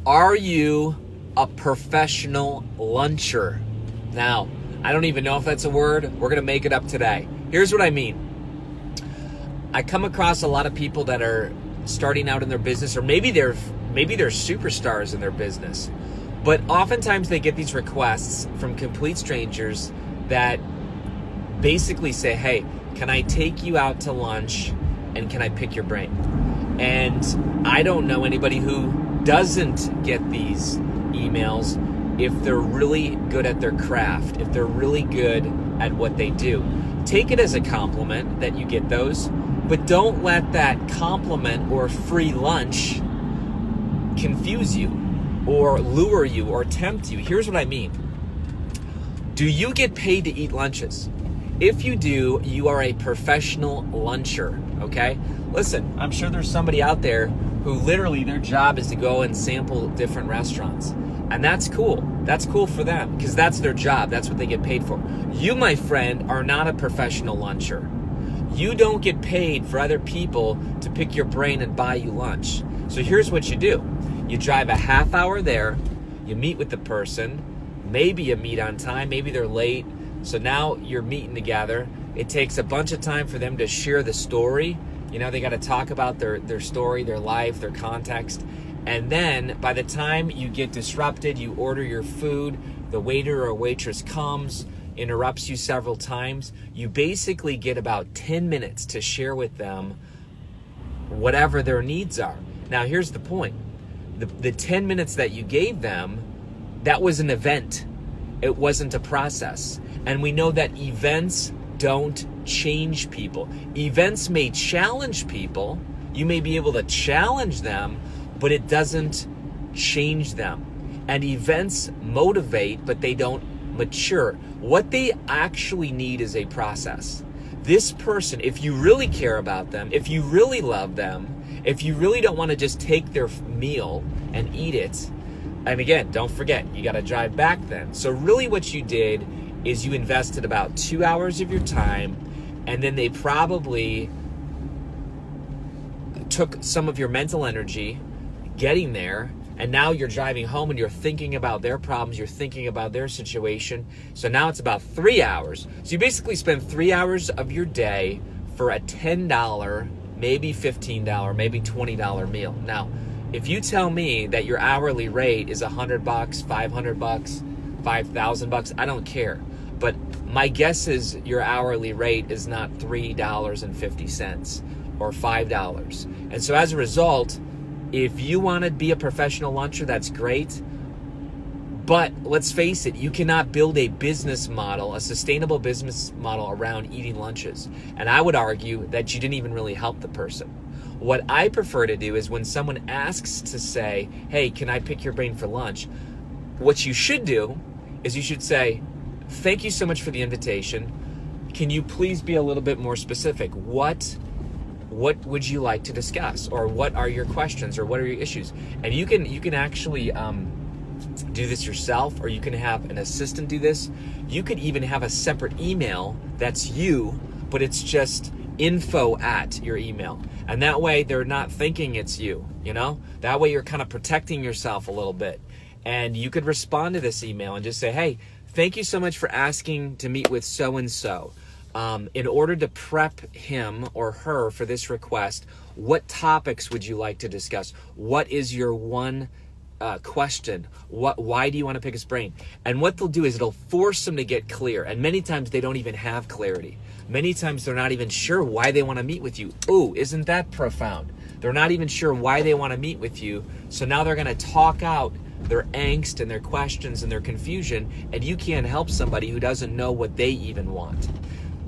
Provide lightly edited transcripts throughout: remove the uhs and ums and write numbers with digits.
Are you a professional luncher? Now, I don't even know if that's a word. We're going to make it up today. Here's what I mean. I come across a lot of people that are starting out in their business, or maybe they're superstars in their business. But oftentimes they get these requests from complete strangers that basically say, hey, can I take you out to lunch and can I pick your brain? And I don't know anybody who doesn't get these emails if they're really good at their craft, if they're really good at what they do. Take it as a compliment that you get those, but don't let that compliment or free lunch confuse you or lure you or tempt you. Here's what I mean. Do you get paid to eat lunches? If you do, you are a professional luncher, okay? Listen, I'm sure there's somebody out there who literally their job is to go and sample different restaurants. And that's cool. That's cool for them because that's their job. That's what they get paid for. You, my friend, are not a professional luncher. You don't get paid for other people to pick your brain and buy you lunch. So here's what you do. You drive a half hour there. You meet with the person. Maybe you meet on time. Maybe they're late. So now you're meeting together. It takes a bunch of time for them to share the story. You know, they got to talk about their story, their life, their context. And then by the time you get disrupted, you order your food, the waiter or waitress comes, interrupts you several times. You basically get about 10 minutes to share with them whatever their needs are. Now, here's the point. The 10 minutes that you gave them, that was an event. It wasn't a process. And we know that events don't change people. Events may challenge people. You may be able to challenge them, but it doesn't change them. And events motivate, but they don't mature. What they actually need is a process. This person, if you really care about them, if you really love them, if you really don't want to just take their meal and eat it, and again, don't forget, you got to drive back then. So really what you did is you invested about 2 hours of your time, and then they probably took some of your mental energy getting there, and now you're driving home and you're thinking about their problems, you're thinking about their situation. So now it's about 3 hours. So you basically spend 3 hours of your day for a $10, maybe $15, maybe $20 meal. Now, if you tell me that your hourly rate is $100, $500, $5,000, I don't care. But my guess is your hourly rate is not $3.50 or $5. And so as a result, if you want to be a professional luncher, that's great. But let's face it, you cannot build a business model, a sustainable business model around eating lunches. And I would argue that you didn't even really help the person. What I prefer to do is when someone asks to say, hey, can I pick your brain for lunch? What you should do is you should say, thank you so much for the invitation. Can you please be a little bit more specific? What would you like to discuss? Or what are your questions? Or what are your issues? And you can actually do this yourself, or you can have an assistant do this. You could even have a separate email that's you, but it's just info at your email. And that way they're not thinking it's you, you know? That way you're kind of protecting yourself a little bit. And you could respond to this email and just say, hey, thank you so much for asking to meet with so-and-so. In order to prep him or her for this request, what topics would you like to discuss? What is your one question? Why do you want to pick his brain? And what they'll do is it'll force them to get clear. And many times they don't even have clarity. Many times they're not even sure why they want to meet with you. Ooh, isn't that profound? They're not even sure why they want to meet with you. So now they're going to talk out their angst and their questions and their confusion, and you can't help somebody who doesn't know what they even want.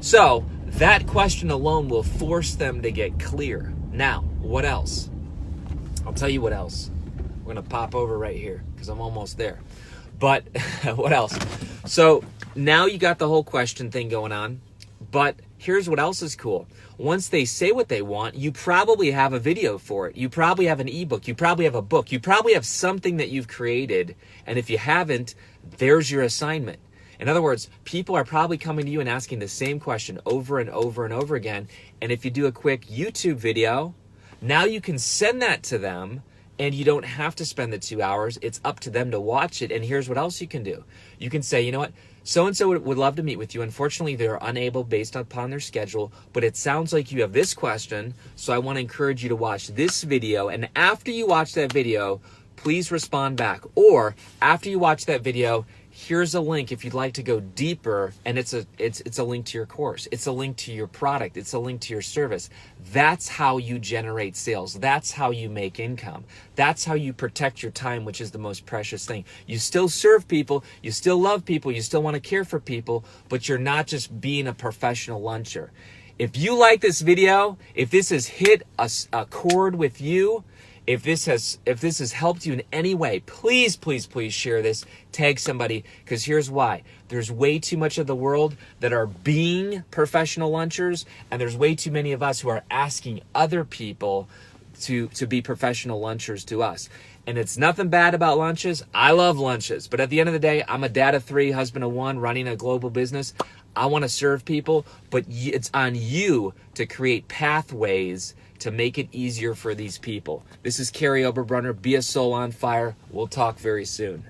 So that question alone will force them to get clear. Now, what else? I'll tell you what else. We're going to pop over right here because I'm almost there. But what else? So now you got the whole question thing going on. But here's what else is cool. Once they say what they want, you probably have a video for it. You probably have an ebook. You probably have a book. You probably have something that you've created. And if you haven't, there's your assignment. In other words, people are probably coming to you and asking the same question over and over and over again. And if you do a quick YouTube video, now you can send that to them And you don't have to spend the 2 hours. It's up to them to watch it. And here's what else you can do. You can say, you know what? So-and-so would love to meet with you. Unfortunately, they're unable based upon their schedule, but it sounds like you have this question, so I want to encourage you to watch this video. And after you watch that video, please respond back. Or after you watch that video, here's a link if you'd like to go deeper, and it's a link to your course. It's a link to your product. It's a link to your service. That's how you generate sales. That's how you make income. That's how you protect your time, which is the most precious thing. You still serve people. You still love people. You still want to care for people, but you're not just being a professional luncher. If you like this video, if this has hit a chord with you, if this has helped you in any way, please, please, please share this. Tag somebody, because here's why. There's way too much of the world that are being professional lunchers, and there's way too many of us who are asking other people to be professional lunchers to us. And it's nothing bad about lunches. I love lunches. But at the end of the day, I'm a dad of 3, husband of 1, running a global business. I want to serve people, but it's on you to create pathways to make it easier for these people. This is Kary Oberbrunner. Be a soul on fire. We'll talk very soon.